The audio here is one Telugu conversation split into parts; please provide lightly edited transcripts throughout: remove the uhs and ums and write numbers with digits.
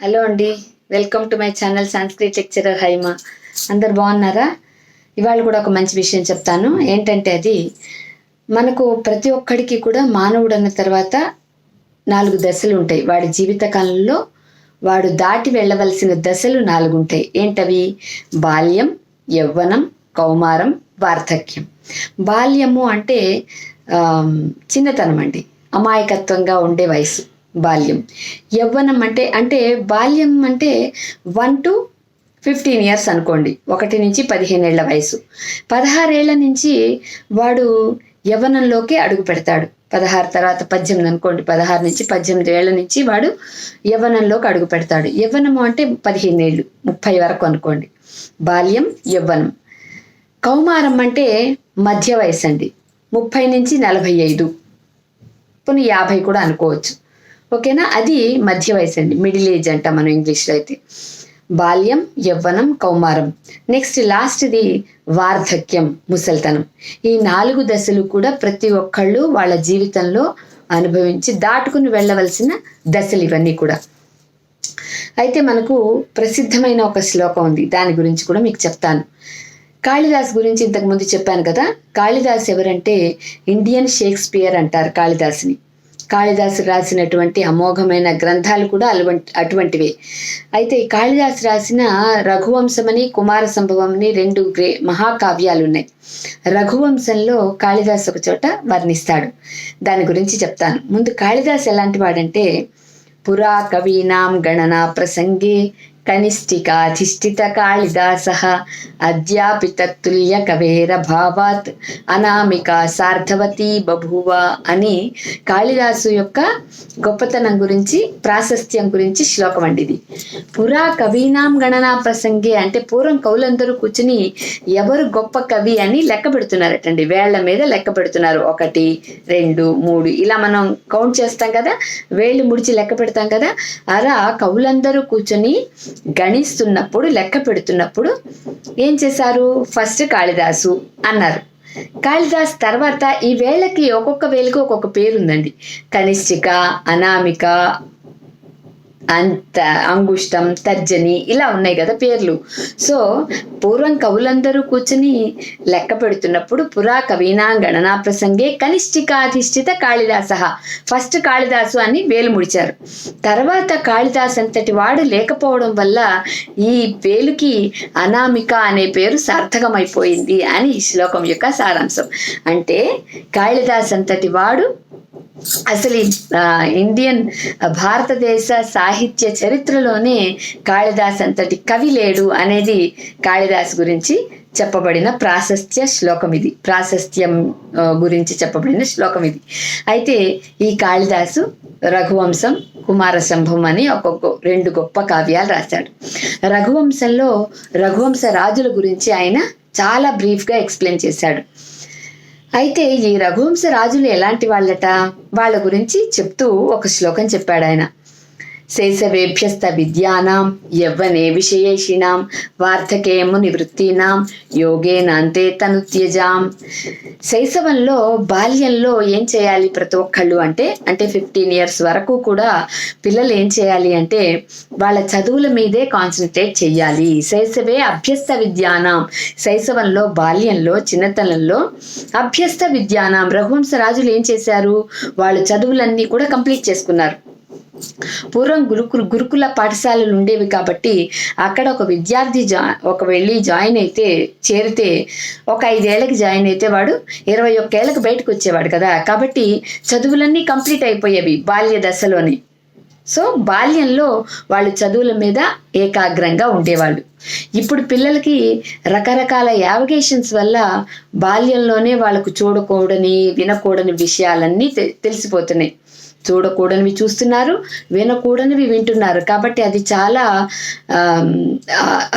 హలో అండి, welcome to my channel Sanskrit lecturer Haima. అందరు బాగున్నారా? ఇవాళ కూడా ఒక మంచి విషయం చెప్తాను. ఏంటంటే అది మనకు ప్రతి ఒక్కడికి కూడా మానవుడు అన్న తర్వాత 4 దశలు ఉంటాయి. వాడి జీవిత కాలంలో వాడు దాటి వెళ్ళవలసిన దశలు 4 ఉంటాయి. ఏంటవి? బాల్యం, యవ్వనం, కౌమారం, వార్ధక్యం. బాల్యము అంటే చిన్నతనం అండి, అమాయకత్వంగా ఉండే వయసు బాల్యం. యవ్వనం అంటే బాల్యం అంటే 1 to 15 years అనుకోండి. 1 నుంచి 15 ఏళ్ల వయసు. 16 ఏళ్ల నుంచి వాడు యవ్వనంలోకి అడుగు పెడతాడు. 16 తర్వాత 18 అనుకోండి. 16 నుంచి 18 ఏళ్ల నుంచి వాడు యవ్వనంలోకి అడుగు పెడతాడు. యవ్వనము అంటే 15 ఏళ్ళు, 30 వరకు అనుకోండి. బాల్యం, యవ్వనం. కౌమారం అంటే మధ్య వయసు అండి, 30 నుంచి 45, పోనీ 50 కూడా అనుకోవచ్చు. ఓకేనా? అది మధ్య వయసు అండి, మిడిల్ ఏజ్ అంట మనం ఇంగ్లీష్లో అయితే. బాల్యం, యవ్వనం, కౌమారం. నెక్స్ట్ లాస్ట్ది వార్ధక్యం, ముసల్తనం. ఈ 4 దశలు కూడా ప్రతి ఒక్కళ్ళు వాళ్ళ జీవితంలో అనుభవించి దాటుకుని వెళ్ళవలసిన దశలు ఇవన్నీ కూడా. అయితే మనకు ప్రసిద్ధమైన ఒక శ్లోకం ఉంది, దాని గురించి కూడా మీకు చెప్తాను. కాళిదాస్ గురించి ఇంతకుముందు చెప్పాను కదా. కాళిదాస్ ఎవరంటే ఇండియన్ షేక్స్పియర్ అంటారు కాళిదాస్ని. కాళిదాసు రాసినటువంటి అమోఘమైన గ్రంథాలు కూడా అటువంటివే. అయితే కాళిదాసు రాసిన రఘువంశమని, కుమార సంభవం అని 2 మహాకావ్యాలు ఉన్నాయి. రఘువంశంలో కాళిదాసు ఒక చోట వర్ణిస్తాడు. దాని గురించి చెప్తాను. ముందు కాళిదాసు ఎలాంటి వాడంటే, పురా కవీనాం గణనా ప్రసంగే కనిష్ఠికాధిష్ఠిత కాళిదాసః అద్యాపి తత్తుల్య కవేర భావాత్ అనామిక సార్థవతి బభూవ అని కాళిదాసు యొక్క గొప్పతనం గురించి, ప్రాశస్త్యం గురించి శ్లోకం అండి ఇది. పురా కవీనాం గణనా ప్రసంగే అంటే పూర్వం కవులందరూ కూర్చుని ఎవరు గొప్ప కవి అని లెక్క పెడుతున్నారటండి. వేళ్ల మీద లెక్క పెడుతున్నారు. 1, 2, 3 ఇలా మనం కౌంట్ చేస్తాం కదా, వేళ్ళు ముడిచి లెక్క పెడతాం కదా. అలా కవులందరూ కూర్చొని గణిస్తున్నప్పుడు, లెక్క పెడుతున్నప్పుడు ఏం చేశారు? ఫస్ట్ కాళిదాసు అన్నారు. కాళిదాస్ తర్వాత ఈ వేళకి ఒక్కొక్క వేలకు ఒక్కొక్క పేరు ఉందండి. కనిష్ఠిక, అనామిక, అంగుష్టం, తర్జని ఇలా ఉన్నాయి కదా పేర్లు. సో పూర్వం కవులందరూ కూర్చుని లెక్క పెడుతున్నప్పుడు పురా కవీనా గణనా ప్రసంగే కనిష్ఠికాధిష్ఠిత కాళిదాసః, ఫస్ట్ కాళిదాసు అని వేలు ముడిచారు. తర్వాత కాళిదాస్ అంతటి వాడు లేకపోవడం వల్ల ఈ వేలుకి అనామిక అనే పేరు సార్థకమైపోయింది అని ఈ శ్లోకం యొక్క సారాంశం. అంటే కాళిదాస్ అంతటి వాడు అసలు ఇండియన్ భారతదేశ సాహిత్య చరిత్రలోనే కాళిదాస్ అంతటి కవి లేడు అనేది కాళిదాస్ గురించి చెప్పబడిన ప్రాశస్త్య శ్లోకం ఇది. ప్రాశస్త్యం గురించి చెప్పబడిన శ్లోకం ఇది. అయితే ఈ కాళిదాసు రఘువంశం, కుమార సంభవం అని 2 గొప్ప కావ్యాలు రాశాడు. రఘువంశంలో రఘువంశ రాజుల గురించి ఆయన చాలా బ్రీఫ్గా ఎక్స్ప్లెయిన్ చేశాడు. అయితే ఈ రఘువంశ రాజులు ఎలాంటి వాళ్ళట, వాళ్ళ గురించి చెప్తూ ఒక శ్లోకం చెప్పాడు ఆయన. శైశవేభ్యస్త విద్యానాం యవ్వనే విషయేషిణాం వార్ధకేము నివృత్తినాం యోగేనాంతే తనుత్యజాం. శైశవంలో, బాల్యంలో ఏం చేయాలి ప్రతి ఒక్కళ్ళు అంటే 15 years వరకు కూడా పిల్లలు ఏం చేయాలి అంటే వాళ్ళ చదువుల మీదే కాన్సన్ట్రేట్ చెయ్యాలి. శైశవే అభ్యస్త విద్యానాం, శైశవంలో, బాల్యంలో, చిన్నతనంలో అభ్యస్త విద్యానాం. రఘువంశ రాజులు ఏం చేశారు? వాళ్ళు చదువులన్నీ కూడా కంప్లీట్ చేసుకున్నారు. పూర్వం గురుకుల పాఠశాలలు ఉండేవి కాబట్టి అక్కడ ఒక విద్యార్థి వెళ్ళి జాయిన్ అయితే, చేరితే, ఒక 5 ఏళ్ళకి జాయిన్ అయితే వాడు 21 ఏళ్ళకి బయటకు వచ్చేవాడు కదా. కాబట్టి చదువులన్నీ కంప్లీట్ అయిపోయేవి బాల్య దశలోనే. సో బాల్యంలో వాళ్ళు చదువుల మీద ఏకాగ్రంగా ఉండేవాళ్ళు. ఇప్పుడు పిల్లలకి రకరకాల యావిగేషన్స్ వల్ల బాల్యంలోనే వాళ్ళకు చూడకూడని, వినకూడని విషయాలన్నీ తెలిసిపోతున్నాయి. చూడకూడనివి చూస్తున్నారు, వినకూడనివి వింటున్నారు. కాబట్టి అది చాలా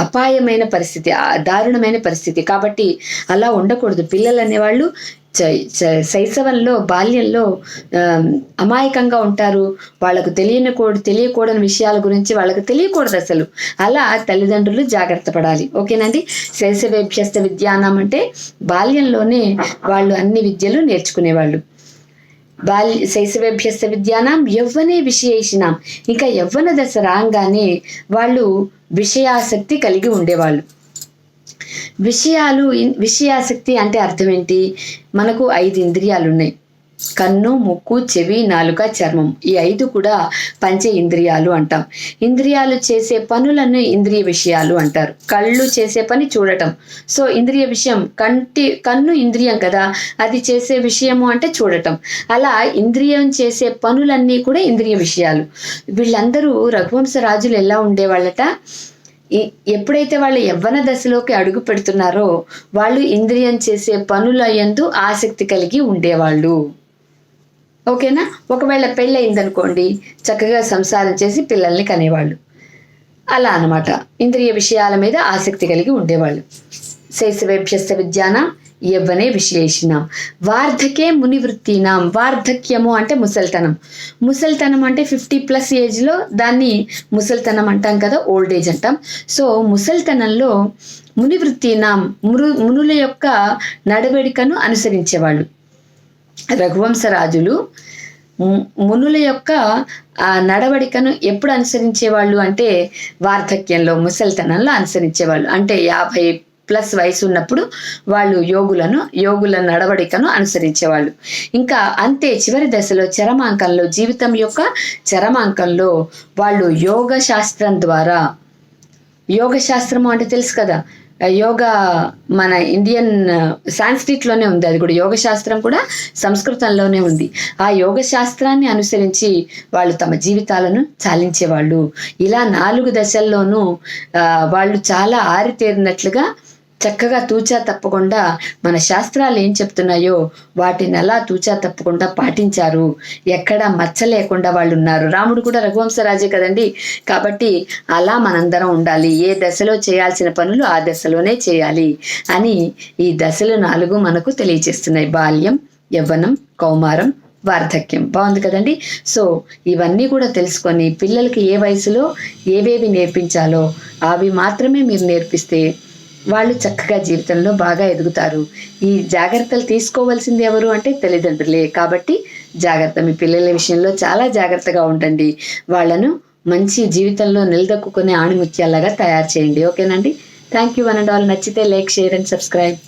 అపాయమైన పరిస్థితి, దారుణమైన పరిస్థితి. కాబట్టి అలా ఉండకూడదు. పిల్లలు అనేవాళ్ళు శైశవంలో, బాల్యంలో అమాయకంగా ఉంటారు. వాళ్ళకు తెలియకూడని విషయాల గురించి వాళ్ళకు తెలియకూడదు అసలు. అలా తల్లిదండ్రులు జాగ్రత్త పడాలి. ఓకేనండి? శైశవేభ్యస్త విద్యానాం అంటే బాల్యంలోనే వాళ్ళు అన్ని విద్యలు నేర్చుకునేవాళ్ళు. శైశవేభ్యస్త విద్యానాం యవ్వనే విషయేషినాం. ఇంకా యవ్వన దశ రాగానే వాళ్ళు విషయాసక్తి కలిగి ఉండేవాళ్ళు. విషయాసక్తి అంటే అర్థం ఏంటి? మనకు 5 ఇంద్రియాలు ఉన్నాయి. కన్ను, ముక్కు, చెవి, నాలుక, చర్మం. ఈ 5 కూడా పంచ ఇంద్రియాలు అంటాం. ఇంద్రియాలు చేసే పనులను ఇంద్రియ విషయాలు అంటారు. కళ్ళు చేసే పని చూడటం. సో ఇంద్రియ విషయం, కన్ను ఇంద్రియం కదా, అది చేసే విషయము అంటే చూడటం. అలా ఇంద్రియం చేసే పనులన్నీ కూడా ఇంద్రియ విషయాలు. వీళ్ళందరూ రఘువంశ రాజులు ఎలా ఉండేవాళ్ళట? ఎప్పుడైతే వాళ్ళు యవ్వన దశలోకి అడుగు పెడుతున్నారో వాళ్ళు ఇంద్రియం చేసే పనుల యందు ఆసక్తి కలిగి ఉండేవాళ్ళు. ఓకేనా? ఒకవేళ పెళ్ళి అయిందనుకోండి, చక్కగా సంసారం చేసి పిల్లల్ని కనేవాళ్ళు. అలా అనమాట, ఇంద్రియ విషయాల మీద ఆసక్తి కలిగి ఉండేవాళ్ళు. శైశవేభ్యస్త విద్యానాం యవ్వనే విశేషినాం వార్ధకే మునివృత్తినాం. వార్ధక్యము అంటే ముసల్తనం. ముసల్తనం అంటే 50+ ఏజ్లో దాన్ని ముసల్తనం అంటాం కదా, ఓల్డ్ ఏజ్ అంటాం. సో ముసల్తనంలో మునివృత్తినాం, మునుల యొక్క నడవడికను అనుసరించేవాళ్ళు. రఘువంశరాజులు మునుల యొక్క ఆ నడవడికను ఎప్పుడు అనుసరించేవాళ్ళు అంటే వార్ధక్యంలో, ముసల్తనంలో అనుసరించేవాళ్ళు. అంటే 50+ వయసు ఉన్నప్పుడు వాళ్ళు యోగుల నడవడికను అనుసరించేవాళ్ళు. ఇంకా అంతే చివరి దశలో చరమాంకంలో, జీవితం యొక్క చరమాంకంలో వాళ్ళు యోగ శాస్త్రం ద్వారా, యోగ శాస్త్రము అంటే తెలుసు కదా, యోగా మన ఇండియన్ సాంస్క్రిట్లోనే ఉంది. అది కూడా యోగ శాస్త్రం కూడా సంస్కృతంలోనే ఉంది. ఆ యోగ శాస్త్రాన్ని అనుసరించి వాళ్ళు తమ జీవితాలను చాలించేవాళ్ళు. ఇలా 4 దశల్లోనూ వాళ్ళు చాలా ఆరితేరినట్లుగా చక్కగా తూచా తప్పకుండా మన శాస్త్రాలు ఏం చెప్తున్నాయో వాటిని అలా తూచా తప్పకుండా పాటించారు. ఎక్కడ మచ్చ లేకుండా వాళ్ళు ఉన్నారు. రాముడు కూడా రఘువంశరాజే కదండి. కాబట్టి అలా మనందరం ఉండాలి. ఏ దశలో చేయాల్సిన పనులు ఆ దశలోనే చేయాలి అని ఈ దశలు 4 మనకు తెలియజేస్తున్నాయి. బాల్యం, యవ్వనం, కౌమారం, వార్ధక్యం. బాగుంది కదండి. సో ఇవన్నీ కూడా తెలుసుకొని పిల్లలకి ఏ వయసులో ఏవేవి నేర్పించాలో అవి మాత్రమే మీరు నేర్పిస్తే వాళ్ళు చక్కగా జీవితంలో బాగా ఎదుగుతారు. ఈ జాగ్రత్తలు తీసుకోవాల్సింది ఎవరు అంటే తల్లిదండ్రులే. కాబట్టి జాగ్రత్త, మీ పిల్లల విషయంలో చాలా జాగ్రత్తగా ఉండండి. వాళ్ళను మంచి జీవితంలో నిలదొక్కునే ఆణిముత్యాలాగా తయారు చేయండి. ఓకేనండి. Thank you one and all. నచ్చితే లైక్, షేర్ అండ్ సబ్స్క్రైబ్.